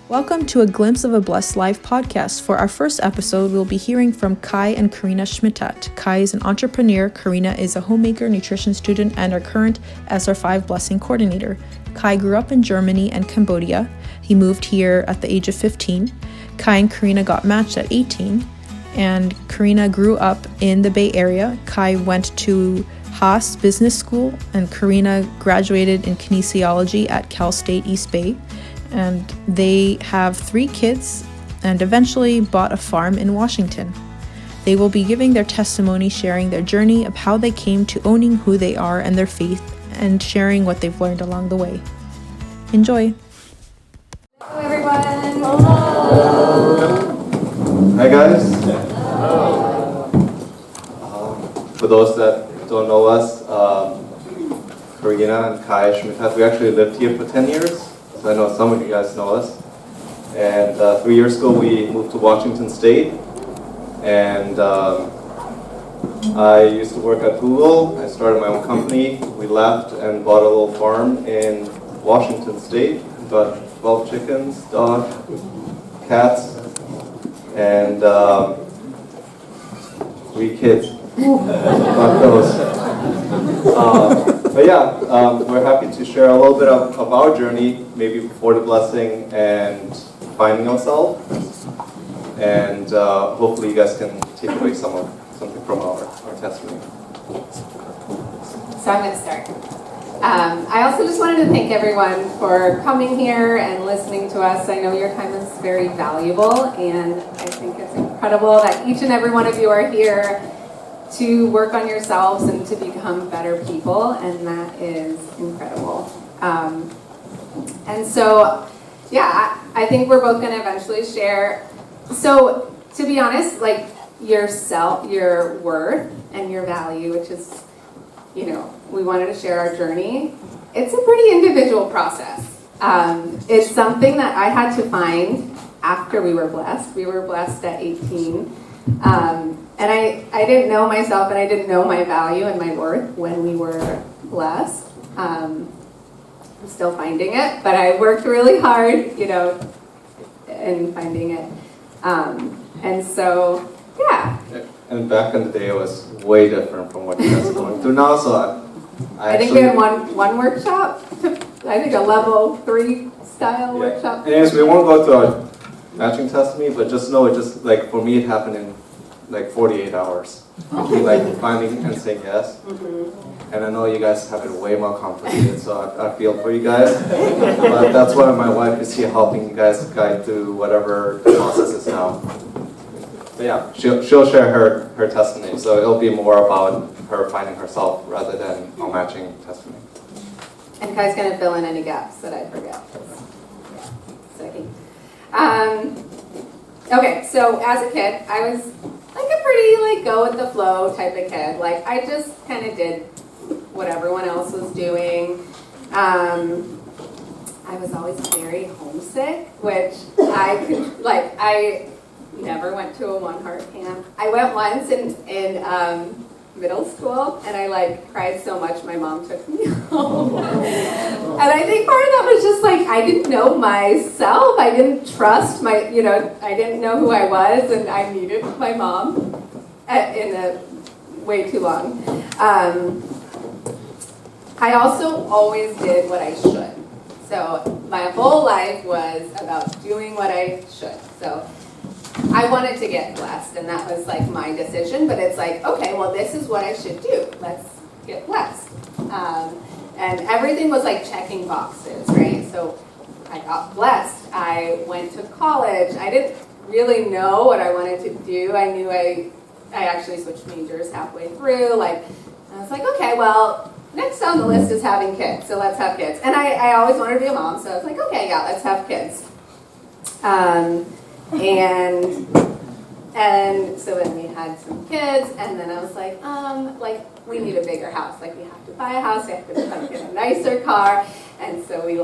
Welcome to a Glimpse of a Blessed Life podcast. For our first episode, we'll be hearing from Kai and Koreana Schmittat. Kai is an entrepreneur, Koreana is a homemaker, nutrition student, and our current SR5 Blessing Coordinator. Kai grew up in Germany and Cambodia. He moved here at the age of 15. Kai and Koreana got matched at 18, and Koreana grew up in the Bay Area. Kai went to Haas Business School, and Koreana graduated in Kinesiology at Cal State East Bay. And they have 3 kids and eventually bought a farm in Washington. They will be giving their testimony, sharing their journey of how they came to owning who they are and their faith, and sharing what they've learned along the way. Enjoy. Hello, everyone. Hi, guys. For those that don't know us, Koreana and Kai Schmittat, we actually lived here for 10 years. So I know some of you guys know us. And 3 years ago, we moved to Washington State. And I used to work at Google. I started my own company. We left and bought a little farm in Washington State. Got 12 chickens, dog, cats, and 3 kids. Got those. But yeah, we're happy to share a little bit of our journey, maybe before the blessing and finding ourselves. And hopefully you guys can take away something from our testimony. So I'm going to start. I also just wanted to thank everyone for coming here and listening to us. I know your time is very valuable, and I think it's incredible that each and every one of you are here to work on yourselves and to become better people, and that is incredible. And so, yeah, I think we're both going to eventually share. So, to be honest, like yourself, your worth and your value, which is, we wanted to share our journey. It's a pretty individual process. It's something that I had to find after we were blessed. We were blessed at 18. And I didn't know myself, and I didn't know my value and my worth when we were blessed. I'm still finding it, but I worked really hard, in finding it. And so, yeah. And back in the day, it was way different from what you guys are going through now. So I think we had one workshop, I think a level 3 style workshop. Anyways, we won't go through our matching testimony, but just know for me, it happened in 48 hours. Finding and saying yes. Mm-hmm. And I know you guys have it way more complicated, so I feel for you guys. But that's why my wife is here helping you guys guide through whatever the process is now. But yeah, she'll share her testimony, so it'll be more about her finding herself rather than a matching testimony. And Kai's going to fill in any gaps that I forget. Okay, so as a kid, I was like a pretty go with the flow type of kid. I just kind of did what everyone else was doing. I was always very homesick, which I never went to a One Heart camp. I went once in middle school, and I cried so much my mom took me home. And I think part of that was just I didn't know myself. I didn't trust I didn't know who I was, and I needed my mom way too long. I also always did what I should. So my whole life was about doing what I should. So I wanted to get blessed, and that was my decision, but it's okay, well, this is what I should do. Let's get blessed. And everything was checking boxes, right? So I got blessed. I went to college. I didn't really know what I wanted to do. I knew I actually switched majors halfway through. I was okay, well, next on the list is having kids, so let's have kids. And I always wanted to be a mom, so I was okay, yeah, let's have kids. And so then we had some kids, and then I was we need a bigger house. We have to buy a house, we have to get a nicer car. And so we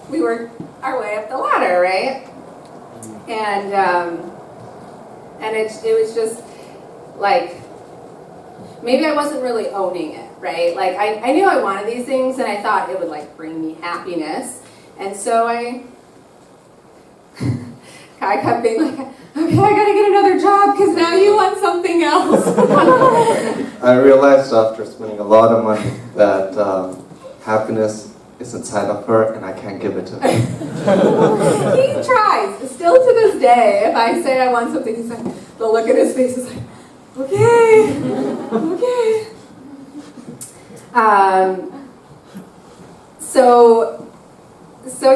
we worked our way up the ladder, right? And it was just maybe I wasn't really owning it, right? I knew I wanted these things, and I thought it would bring me happiness. And so I Kai kept being like, okay, I gotta get another job because now you want something else. I realized after spending a lot of money that happiness is inside of her and I can't give it to her. He tries. Still to this day, if I say I want something, he's like, the look at his face is like, okay, okay. So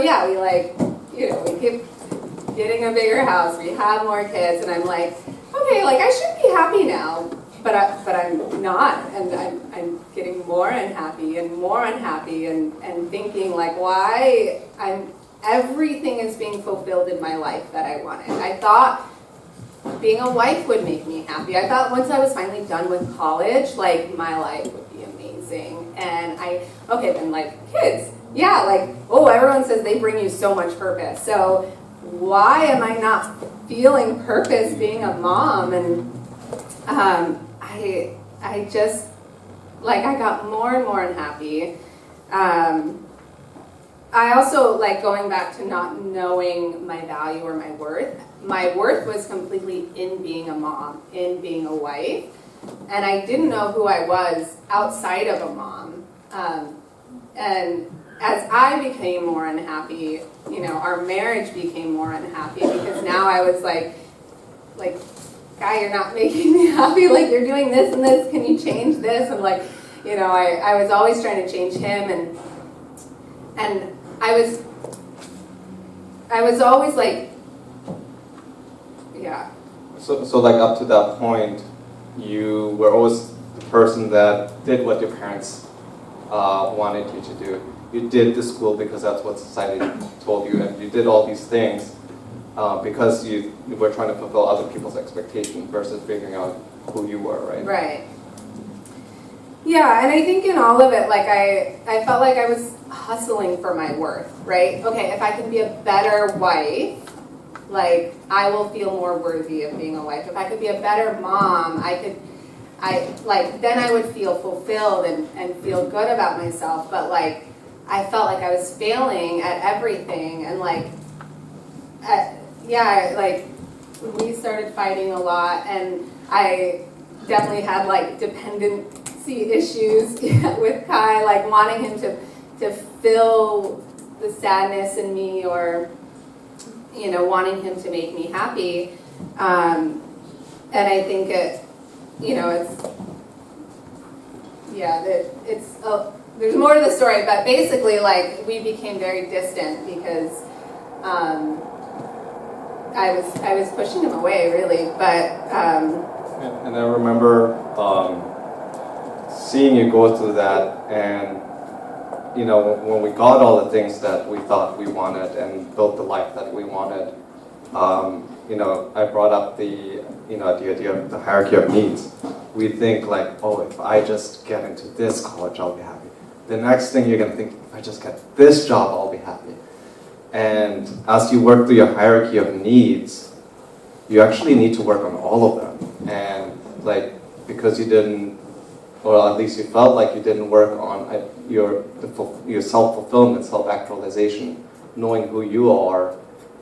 yeah, we we keep getting a bigger house, we have more kids, and I'm like, okay, like I should be happy now, but I'm not, and I'm getting more unhappy and more unhappy, and thinking like, why everything is being fulfilled in my life that I wanted. I thought being a wife would make me happy. I thought once I was finally done with college, like my life would be amazing. And then like kids, yeah, like, oh, everyone says they bring you so much purpose. So why am I not feeling purpose being a mom? And I just, like, I got more and more unhappy. I also, like, going back to not knowing my value or my worth was completely in being a mom, in being a wife. And I didn't know who I was outside of a mom. And as I became more unhappy, our marriage became more unhappy because now I was like, Guy, you're not making me happy. Like, you're doing this and this. Can you change this? And like, I was always trying to change him, and I was always like, yeah. So like up to that point, you were always the person that did what your parents wanted you to do. You did the school because that's what society told you, and you did all these things because you were trying to fulfill other people's expectations versus figuring out who you were, right? Right. Yeah, and I think in all of it, like I felt like I was hustling for my worth, right? Okay, if I can be a better wife, like I will feel more worthy of being a wife. If I could be a better mom, then I would feel fulfilled and feel good about myself. But like, I felt like I was failing at everything, and like, we started fighting a lot, and I definitely had like dependency issues with Kai, like wanting him to fill the sadness in me, or wanting him to make me happy. And I think there's more to the story, but basically, like, we became very distant because I was pushing him away, really. But and I remember seeing you go through that, and when we got all the things that we thought we wanted and built the life that we wanted, I brought up the idea of the hierarchy of needs. We think like, oh, if I just get into this college, I'll be happy. The next thing you're gonna think, if I just get this job, I'll be happy. And as you work through your hierarchy of needs, you actually need to work on all of them. And like, because you didn't, or at least you felt like you didn't work on your self-fulfillment, self-actualization, knowing who you are,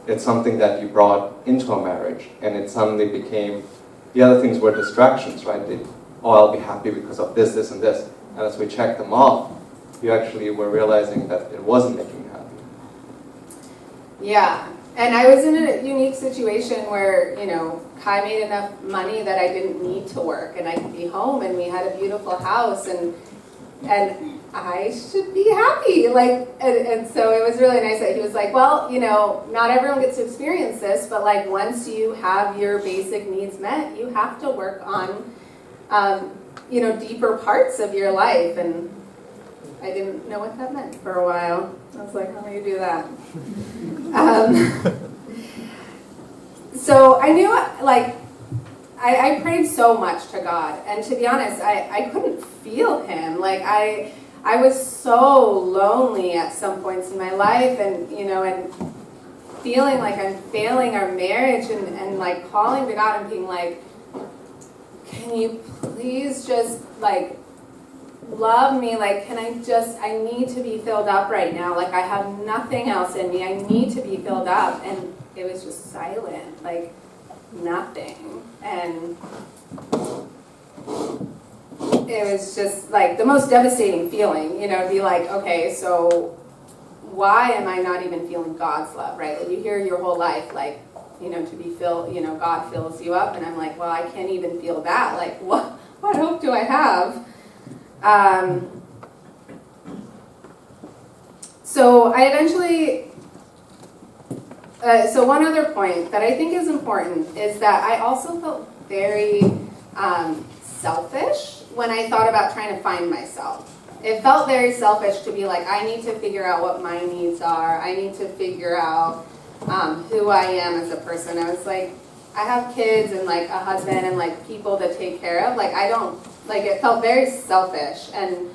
it's something that you brought into a marriage, and it suddenly became, the other things were distractions, right? I'll be happy because of this, this, and this. And as we checked them off, you actually were realizing that it wasn't making you happy. yeah, and I was in a unique situation where, Kai made enough money that I didn't need to work, and I could be home, and we had a beautiful house, and I should be happy. Like, and so it was really nice that he was like, well, not everyone gets to experience this, but like once you have your basic needs met, you have to work on, deeper parts of your life. And I didn't know what that meant for a while. I was like, how do you do that? So I knew, like, I prayed so much to God, and to be honest, I couldn't feel him. Like, I was so lonely at some points in my life, and and feeling like I'm failing our marriage, and like calling to God and being like, can you please just like love me, like, I need to be filled up right now. Like, I have nothing else in me. I need to be filled up. And it was just silent, like, nothing. And it was just, like, the most devastating feeling, to be like, okay, so why am I not even feeling God's love, right? Like, you hear your whole life, like, to be filled, God fills you up. And I'm like, well, I can't even feel that. Like, what hope do I have? So I eventually, so one other point that I think is important is that I also felt very selfish when I thought about trying to find myself. It felt very selfish to be like, I need to figure out what my needs are. I need to figure out who I am as a person. I was like, I have kids and like a husband and like people to take care of. Like, I don't, like, it felt very selfish. And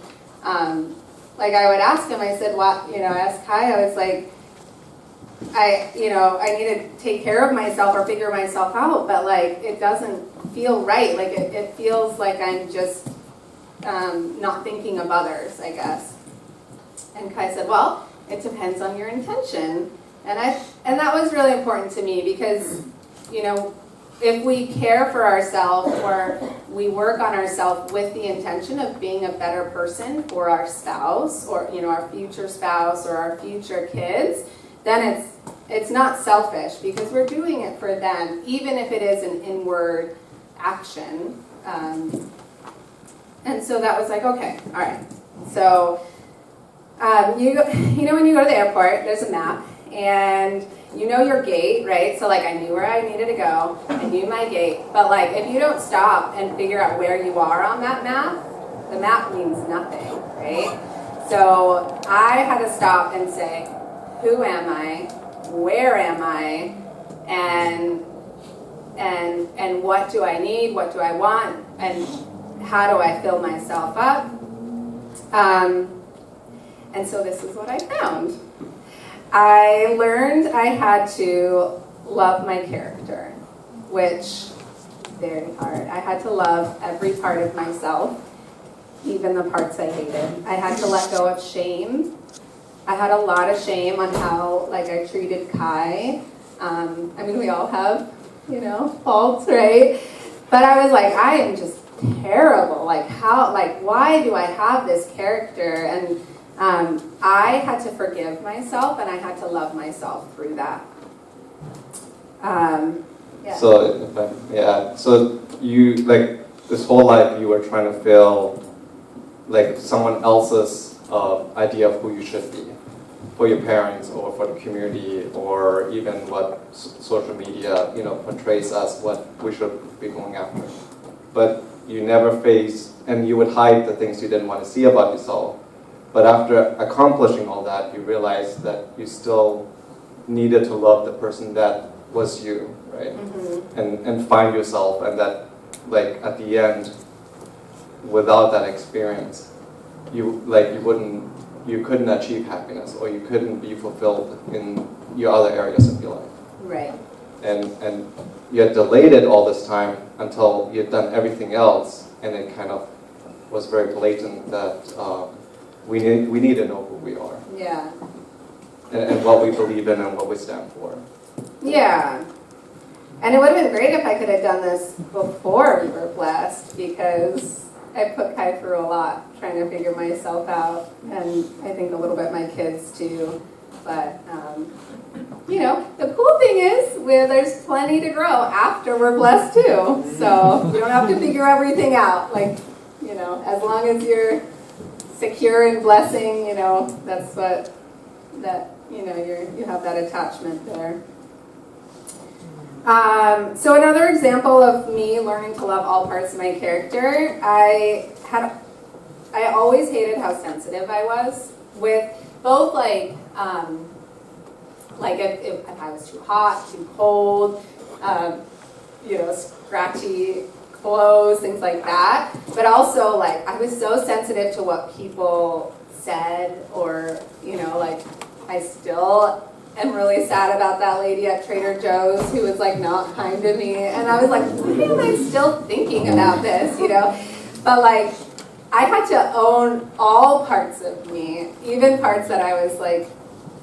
like I would ask him, I said, what, I asked Kai, I was like, I need to take care of myself or figure myself out, but like, it doesn't feel right. Like, it feels like I'm just not thinking of others, I guess. And Kai said, well, it depends on your intention. And that was really important to me because, if we care for ourselves or we work on ourselves with the intention of being a better person for our spouse or, our future spouse or our future kids, then it's not selfish because we're doing it for them, even if it is an inward action. And so that was like, okay, all right. So, when you go to the airport, there's a map. And your gate, right? So like I knew where I needed to go. I knew my gate. But like if you don't stop and figure out where you are on that map, the map means nothing, right? So I had to stop and say, who am I? Where am I? And what do I need? What do I want? And how do I fill myself up? And so this is what I found. I learned I had to love my character, which very hard. I had to love every part of myself, even the parts I hated. I had to let go of shame. I had a lot of shame on how I treated Kai. We all have, faults, right? But I was like, I am just terrible. Why do I have this character? And I had to forgive myself and I had to love myself through that. Yeah. So you, this whole life you were trying to fill, someone else's idea of who you should be. For your parents or for the community or even what social media, portrays us, what we should be going after. But you never face, and you would hide the things you didn't want to see about yourself. But after accomplishing all that, you realized that you still needed to love the person that was you, right? Mm-hmm. And find yourself, and that, at the end, without that experience, you couldn't achieve happiness, or you couldn't be fulfilled in your other areas of your life. Right. And you had delayed it all this time until you had done everything else, and it kind of was very blatant that we need to know who we are. Yeah. And what we believe in and what we stand for. Yeah. And it would have been great if I could have done this before we were blessed, because I put Kai through a lot trying to figure myself out, and I think a little bit my kids too. But, the cool thing is there's plenty to grow after we're blessed too. So you don't have to figure everything out. As long as you're secure in blessing, that's what, you have that attachment there. So another example of me learning to love all parts of my character, I always hated how sensitive I was with both if I was too hot, too cold, scratchy clothes, things like that. But also I was so sensitive to what people said, or I still am really sad about that lady at Trader Joe's who was not kind to me, and I was like, why am I still thinking about this, But I had to own all parts of me, even parts that I was like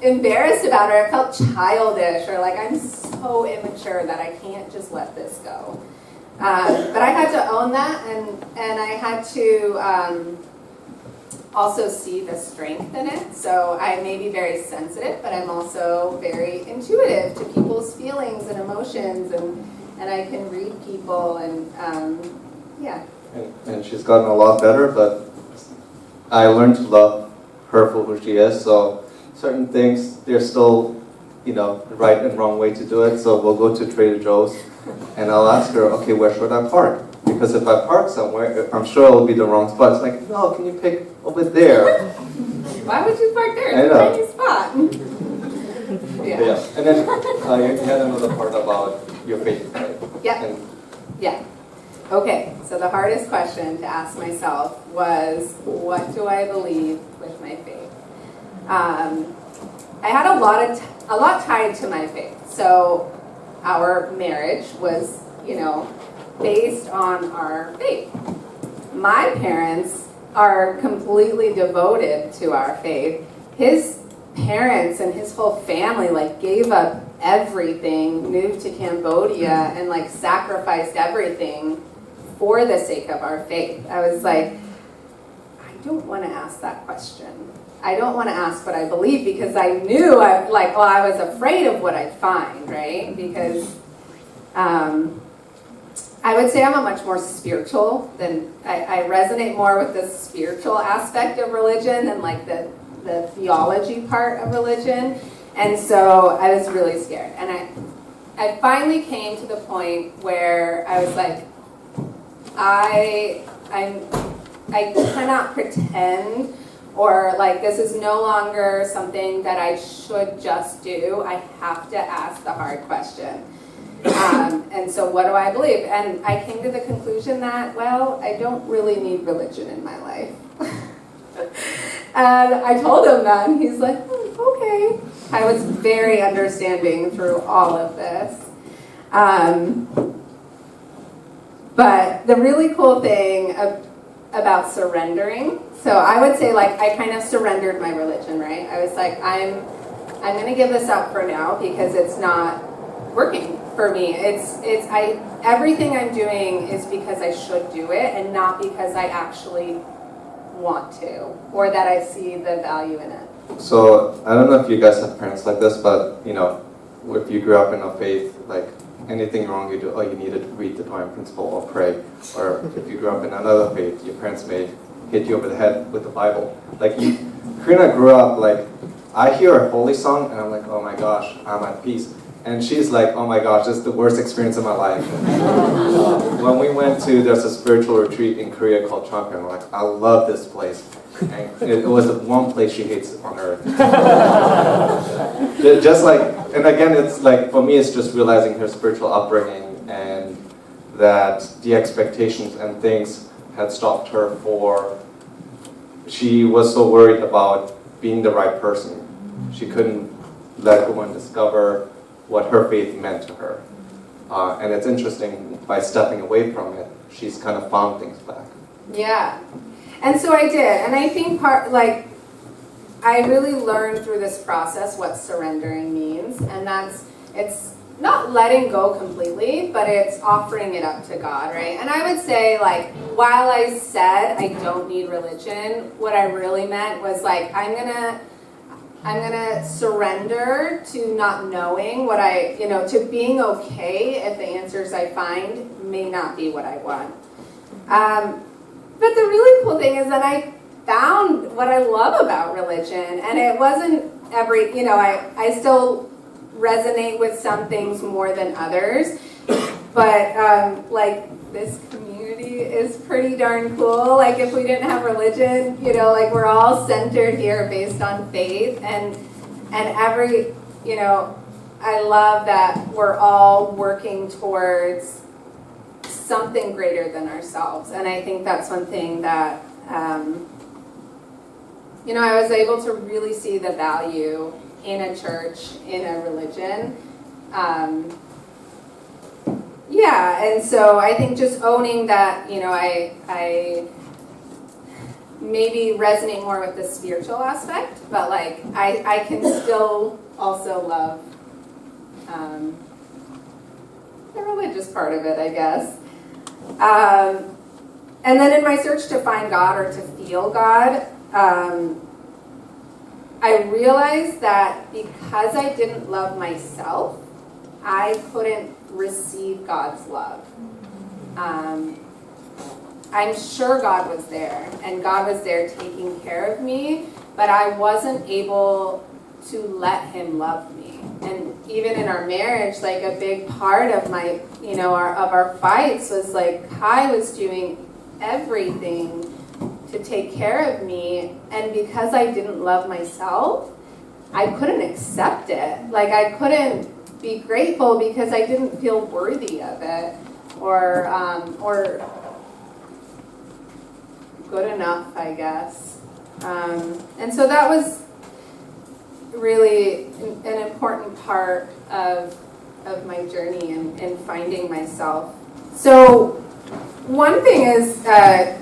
embarrassed about, or I felt childish, or like I'm so immature that I can't just let this go. But I had to own that, and I had to also see the strength in it. So I may be very sensitive, but I'm also very intuitive to people's feelings and emotions, and I can read people, and yeah. And she's gotten a lot better, but I learned to love her for who she is. So certain things, there's still, right and wrong way to do it. So we'll go to Trader Joe's, and I'll ask her, okay, where should I park? Because if I park somewhere, I'm sure it'll be the wrong spot. It's like, no, can you pick over there? Why would you park there? It's a tiny spot. Yeah. And then you had another part about your faith, right? Yeah. Yeah. Okay, so the hardest question to ask myself was, what do I believe with my faith? I had a lot tied to my faith. So our marriage was, based on our faith. My parents are completely devoted to our faith. His parents and his whole family gave up everything, moved to Cambodia, and sacrificed everything for the sake of our faith. I was like, I don't want to ask that question. I don't want to ask what I believe, because I knew I was afraid of what I'd find, right? Because I would say I'm a much more spiritual than, I resonate more with the spiritual aspect of religion than the theology part of religion. And so I was really scared. And I finally came to the point where I was like, I cannot pretend, or this is no longer something that I should just do. I have to ask the hard question. And so what do I believe? And I came to the conclusion that, I don't really need religion in my life. And I told him that, and he's like, okay. I was very understanding through all of this. But the really cool thing about surrendering, so I would say I kind of surrendered my religion, right? I was like, I'm going to give this up for now because it's not working for me. Everything I'm doing is because I should do it, and not because I actually want to, or that I see the value in it. So I don't know if you guys have parents like this, but if you grew up in a faith, anything wrong you do, you need to read the divine principle or pray. Or if you grew up in another faith, your parents may hit you over the head with the Bible. Koreana grew up I hear a holy song and I'm like, oh my gosh, I'm at peace. And she's like, oh my gosh, this is the worst experience of my life. When we went there's a spiritual retreat in Korea called Champion, I'm like, I love this place. And it was the one place she hates on earth. And again, it's for me, it's just realizing her spiritual upbringing, and that the expectations and things had stopped her she was so worried about being the right person. She couldn't let go and discover what her faith meant to her. And it's interesting, by stepping away from it, she's kind of found things back. Yeah. And so I did. And I think I really learned through this process what surrendering means. And it's not letting go completely, but it's offering it up to God, right? And I would say, while I said I don't need religion, what I really meant was I'm gonna surrender to not knowing what to being okay if the answers I find may not be what I want. But the really cool thing is that I found what I love about religion, and it wasn't I still resonate with some things more than others, but this community is pretty darn cool. If we didn't have religion, we're all centered here based on faith, and every, I love that we're all working towards something greater than ourselves. And I think that's one thing that, I was able to really see the value in a church, in a religion. And so I think just owning that, maybe resonate more with the spiritual aspect, but like I can still also love the religious part of it, I guess. And then in my search to find God or to feel God, I realized that because I didn't love myself, I couldn't receive God's love. I'm sure God was there, and God was there taking care of me, but I wasn't able to let Him love me. And even in our marriage, like a big part of my, of our fights was like Kai was doing everything to take care of me, and because I didn't love myself, I couldn't accept it. Like I couldn't be grateful because I didn't feel worthy of it, or good enough, I guess. And so that was really an important part of my journey in finding myself. So one thing is, I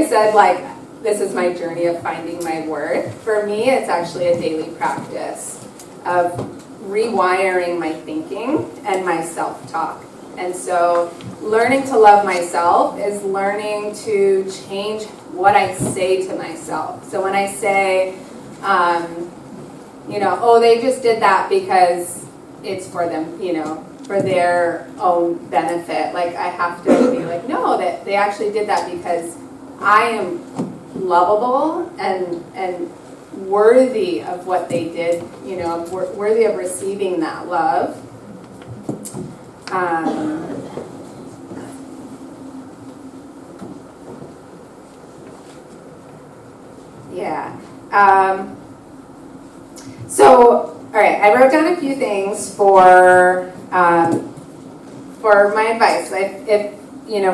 said like, this is my journey of finding my worth. For me, it's actually a daily practice of rewiring my thinking and my self-talk. And so learning to love myself is learning to change what I say to myself. So when I say, oh, they just did that because it's for them, for their own benefit. Like I have to be like, no, that they actually did that because I am lovable and worthy of what they did, worthy of receiving that love. So, all right, I wrote down a few things for my advice.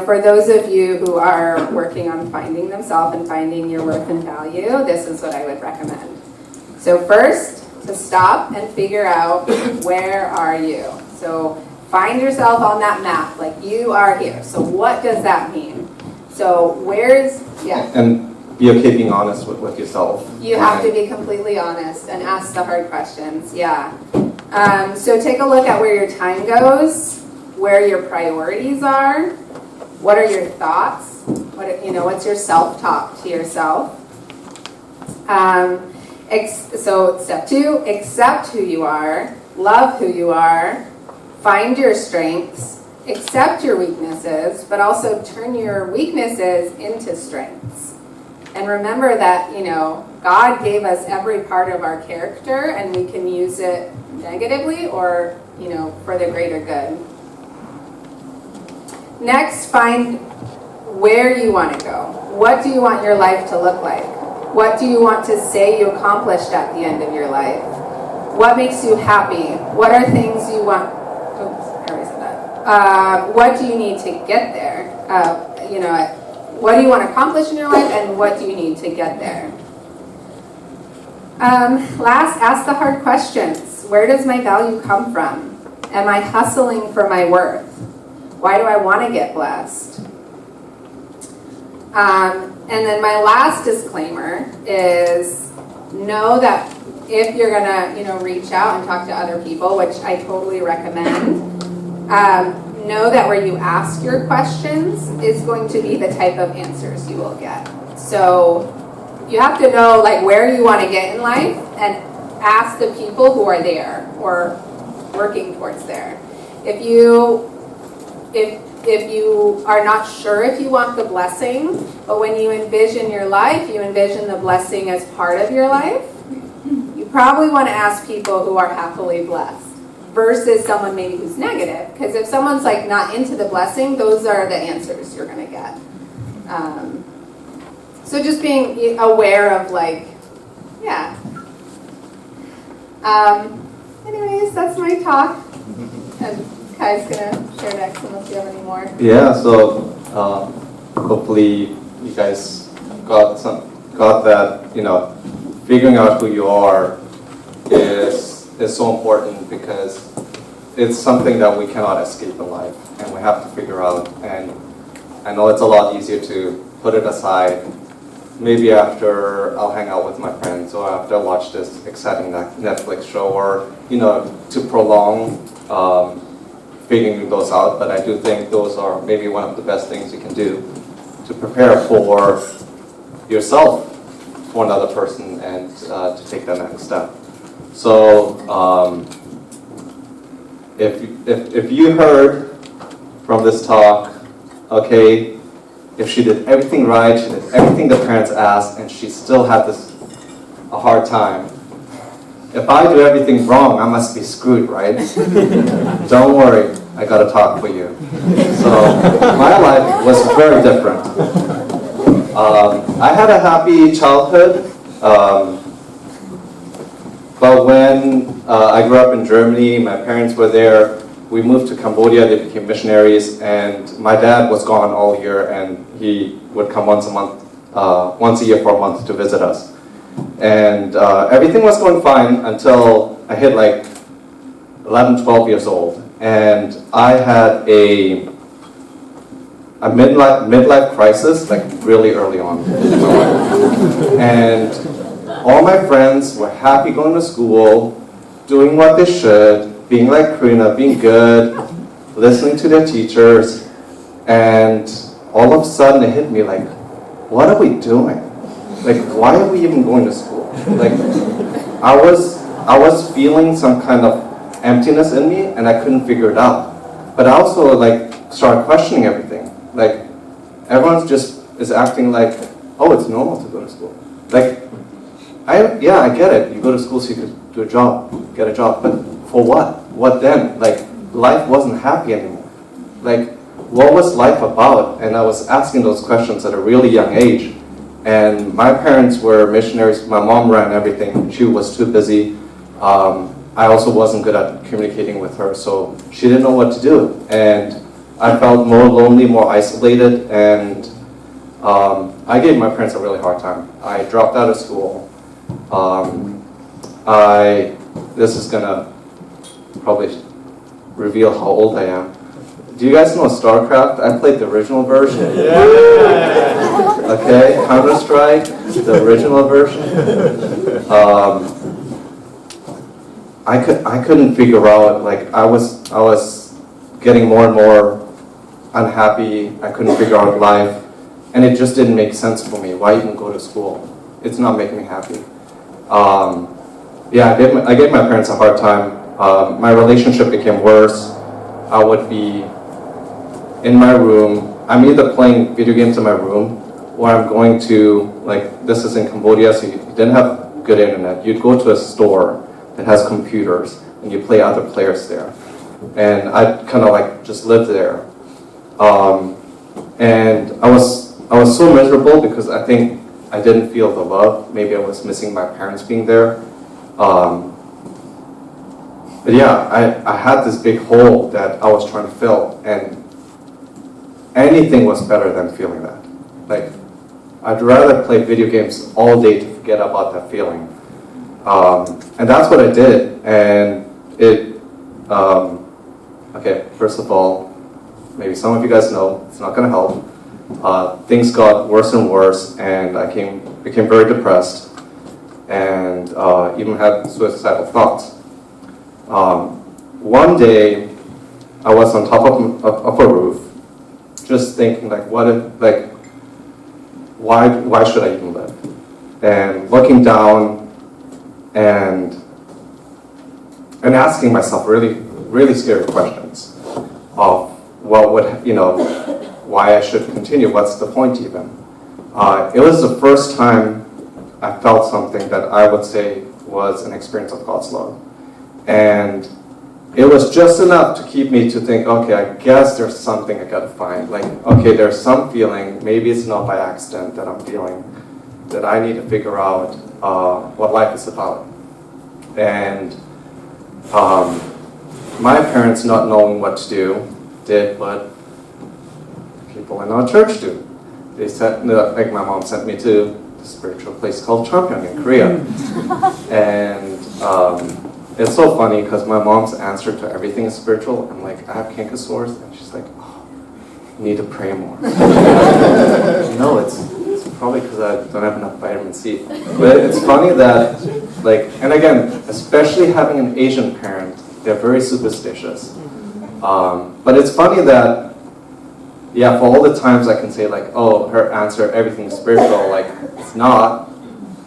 For those of you who are working on finding themselves and finding your worth and value, this is what I would recommend. So first, to stop and figure out where are you. So find yourself on that map, like you are here. So what does that mean? So And be okay being honest with yourself. You have to be completely honest and ask the hard questions, So take a look at where your time goes, where your priorities are, what are your thoughts, what's your self-talk to yourself. So step 2, accept who you are, love who you are, find your strengths, accept your weaknesses, but also turn your weaknesses into strengths. And remember that, God gave us every part of our character and we can use it negatively or, for the greater good. Next, find where you want to go. What do you want your life to look like? What do you want to say you accomplished at the end of your life? What makes you happy? What are things you want? Oops, I already said that. What do you need to get there? What do you want to accomplish in your life, and what do you need to get there? Last, ask the hard questions. Where does my value come from? Am I hustling for my worth? Why do I want to get blessed? And then my last disclaimer is know that if you're going to, reach out and talk to other people, which I totally recommend, know that where you ask your questions is going to be the type of answers you will get. So you have to know where you want to get in life and ask the people who are there or working towards there. If you are not sure if you want the blessing, but when you envision your life, you envision the blessing as part of your life, you probably want to ask people who are happily blessed versus someone maybe who's negative. Because if someone's not into the blessing, those are the answers you're going to get. So just being aware of anyways, that's my talk. And Kai's going to share next unless you have any more. Yeah, so hopefully you guys got that, figuring out who you are is so important because it's something that we cannot escape in life and we have to figure out. And I know it's a lot easier to put it aside maybe after I'll hang out with my friends, or after I watch this exciting Netflix show, or to prolong figuring those out. But I do think those are maybe one of the best things you can do to prepare for yourself, for another person, and to take that next step. So if you heard from this talk, okay, if she did everything right, she did everything the parents asked, and she still had a hard time. If I do everything wrong, I must be screwed, right? Don't worry, I got to talk for you. So my life was very different. I had a happy childhood, but when I grew up in Germany, my parents were there. We moved to Cambodia, they became missionaries, and my dad was gone all year, and he would come once a year for a month to visit us. And everything was going fine until I hit like 11, 12 years old. And I had a midlife crisis, like really early on in my life. And all my friends were happy going to school, doing what they should, being like Koreana, being good, listening to their teachers, and all of a sudden it hit me like, what are we doing? Like, why are we even going to school? Like, I was feeling some kind of emptiness in me, and I couldn't figure it out. But I also like started questioning everything. Like, everyone just is acting like, oh, it's normal to go to school. Like, I get it. You go to school so you could do a job, get a job, but for what? What then? Like, life wasn't happy anymore. Like, what was life about? And I was asking those questions at a really young age. And my parents were missionaries. My mom ran everything. She was too busy. I also wasn't good at communicating with her, so she didn't know what to do. And I felt more lonely, more isolated, and I gave my parents a really hard time. I dropped out of school. This is gonna probably reveal how old I am. Do you guys know StarCraft? I played the original version. Yeah. Okay, Counter-Strike, the original version. I couldn't figure out, like, I was getting more and more unhappy. I couldn't figure out life, and it just didn't make sense for me. Why even go to school? It's not making me happy. I gave my parents a hard time. My relationship became worse. I would be in my room. I'm either playing video games in my room, or I'm going to, like, this is in Cambodia, so you didn't have good internet. You'd go to a store that has computers, and you play other players there. And I'd kind of like just live there. And I was so miserable because I think I didn't feel the love. Maybe I was missing my parents being there. But yeah, I had this big hole that I was trying to fill, and anything was better than feeling that. Like, I'd rather play video games all day to forget about that feeling. And that's what I did, and it, okay, first of all, maybe some of you guys know, it's not gonna help. Things got worse and worse, and I became very depressed, and even had suicidal thoughts. One day, I was on top of a roof, just thinking, like, what if, like, why should I even live? And looking down and asking myself really, really scary questions of what would, why I should continue, what's the point even? It was the first time I felt something that I would say was an experience of God's love. And it was just enough to keep me to think, okay, I guess there's something I gotta find. Like, okay, there's some feeling, maybe it's not by accident that I'm feeling, that I need to figure out what life is about. And my parents, not knowing what to do, did what people in our church do. They sent, like my mom sent me to a spiritual place called Champion in Korea. And it's so funny because my mom's answer to everything is spiritual. I'm like, I have canker sores, and she's like, oh, you need to pray more. No, it's probably because I don't have enough vitamin C. But it's funny that, like, and again, especially having an Asian parent, they're very superstitious. But it's funny that, yeah, for all the times I can say like, oh, her answer, everything's spiritual, like, it's not.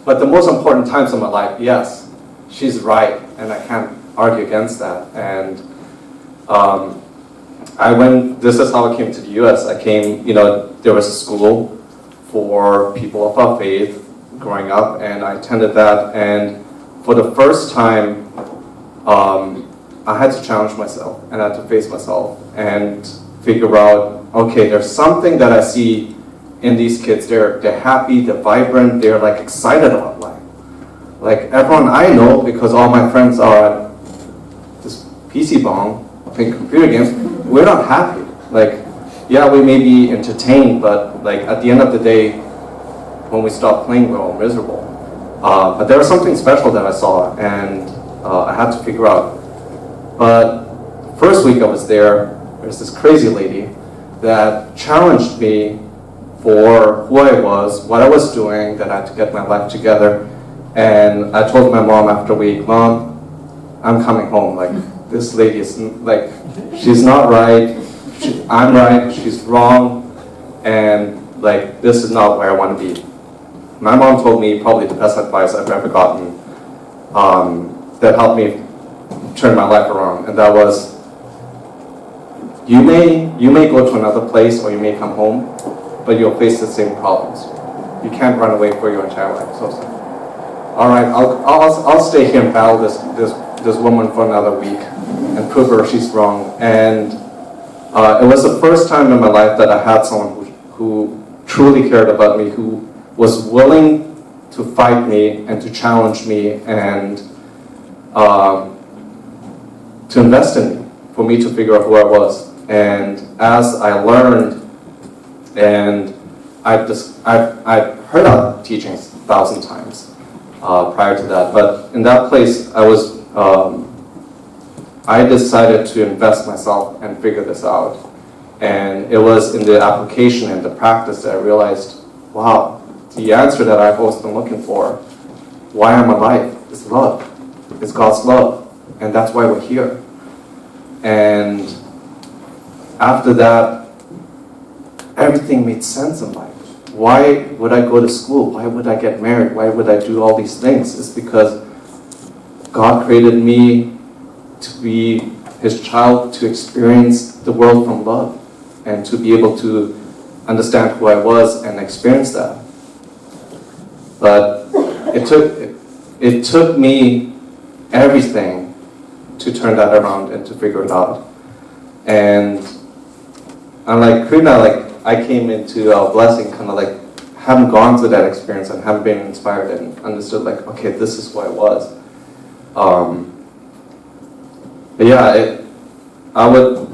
But the most important times in my life, yes, she's right, and I can't argue against that. And this is how I came to the US. I came, there was a school for people of our faith growing up, and I attended that. And for the first time, I had to challenge myself, and I had to face myself and figure out, okay, there's something that I see in these kids. They're happy, they're vibrant, they're like excited about life. Like everyone I know, because all my friends are at this PC bong, playing computer games, we're not happy. Like, yeah, we may be entertained, but like at the end of the day, when we stop playing, we're all miserable. But there was something special that I saw, and I had to figure out. But first week I was there was this crazy lady that challenged me for who I was, what I was doing, that I had to get my life together. And I told my mom after a week, Mom, I'm coming home. Like, this lady is, like, she's not right, I'm right, she's wrong, and like, this is not where I want to be. My mom told me probably the best advice I've ever gotten that helped me turn my life around, and that was, you may go to another place or you may come home, but you'll face the same problems. You can't run away for your entire life. So, all right, I'll stay here and battle this woman for another week and prove her she's wrong. And it was the first time in my life that I had someone who truly cared about me, who was willing to fight me and to challenge me and to invest in me, for me to figure out who I was. And as I learned, and I've heard our teachings 1,000 times prior to that, but in that place I decided to invest myself and figure this out. And it was in the application and the practice that I realized, wow, the answer that I've always been looking for, why I'm alive, is love. It's God's love. And that's why we're here. And after that, everything made sense in life. Why would I go to school? Why would I get married? Why would I do all these things? It's because God created me to be His child, to experience the world from love, and to be able to understand who I was and experience that. But it took me everything to turn that around and to figure it out. And unlike Koreana, I came into our blessing kind of haven't gone through that experience and haven't been inspired and understood okay, this is who I was. But yeah, I would,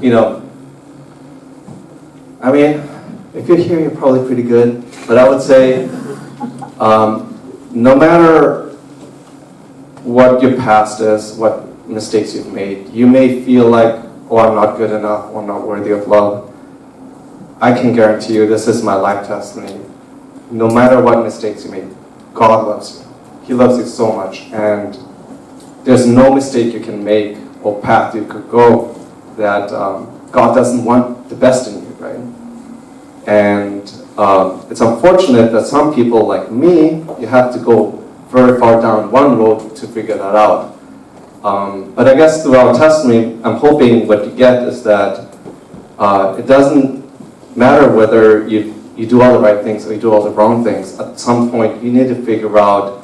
I mean, if you're here, you're probably pretty good. But I would say, no matter what your past is, what mistakes you've made, you may feel like, oh, I'm not good enough, or I'm not worthy of love. I can guarantee you, this is my life testimony. No matter what mistakes you made, God loves you. He loves you so much, and there's no mistake you can make or path you could go that God doesn't want the best in you, right? And it's unfortunate that some people like me, you have to go very far down one road to figure that out. But I guess through our testimony, I'm hoping what you get is that it doesn't matter whether you do all the right things or you do all the wrong things. At some point, you need to figure out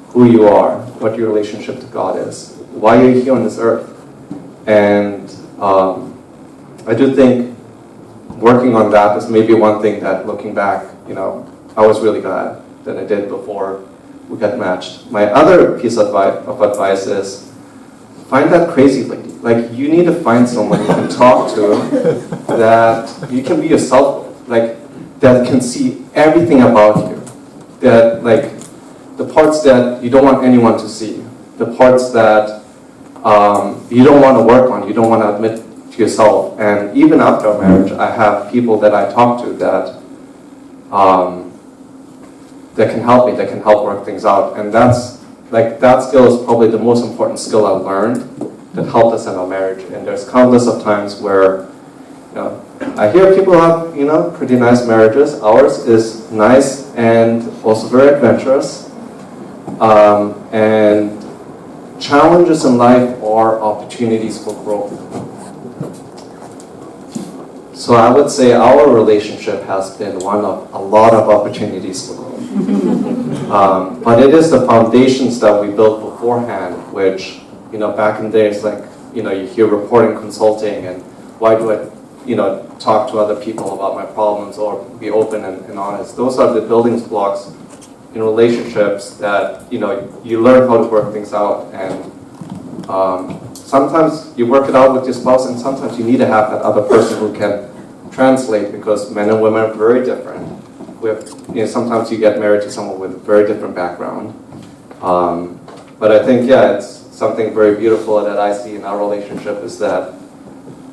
who you are, what your relationship to God is, why you're here on this earth. And I do think working on that is maybe one thing that, looking back, I was really glad that I did before we got matched. My other piece of advice is, find that crazy lady. You need to find someone you can talk to that you can be yourself with, that can see everything about you. That, the parts that you don't want anyone to see, the parts that you don't want to work on, you don't want to admit to yourself. And even after our marriage, I have people that I talk to that that can help me, that can help work things out. And that's like, that skill is probably the most important skill I've learned that helped us in our marriage. And there's countless of times where, you know, I hear people have, you know, pretty nice marriages. Ours is nice and also very adventurous. And challenges in life are opportunities for growth. So I would say our relationship has been one of a lot of opportunities for growth. But it is the foundations that we built beforehand, which, you know, back in the days, like, you know, you hear reporting, consulting, and why do I, you know, talk to other people about my problems or be open and honest. Those are the building blocks in relationships that, you know, you learn how to work things out. And sometimes you work it out with your spouse, and sometimes you need to have that other person who can translate, because men and women are very different. You know, sometimes you get married to someone with a very different background. But I think, yeah, it's something very beautiful that I see in our relationship is that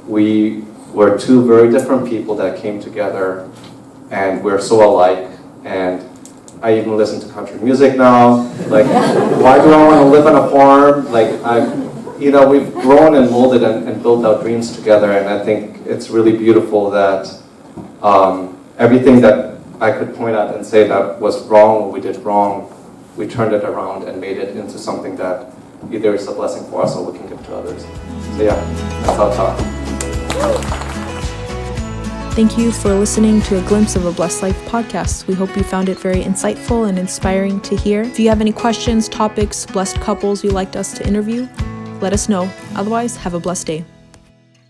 we were two very different people that came together, and we're so alike. And I even listen to country music now. Like, why do I want to live on a farm? Like, you know, we've grown and molded and built our dreams together, and I think it's really beautiful that everything that I could point out and say that was wrong or we did wrong, we turned it around and made it into something that either is a blessing for us or we can give to others. So yeah, that's our talk. Thank you for listening to a Glimpse of a Blessed Life podcast. We hope you found it very insightful and inspiring to hear. If you have any questions, topics, blessed couples you'd like us to interview, let us know. Otherwise, have a blessed day.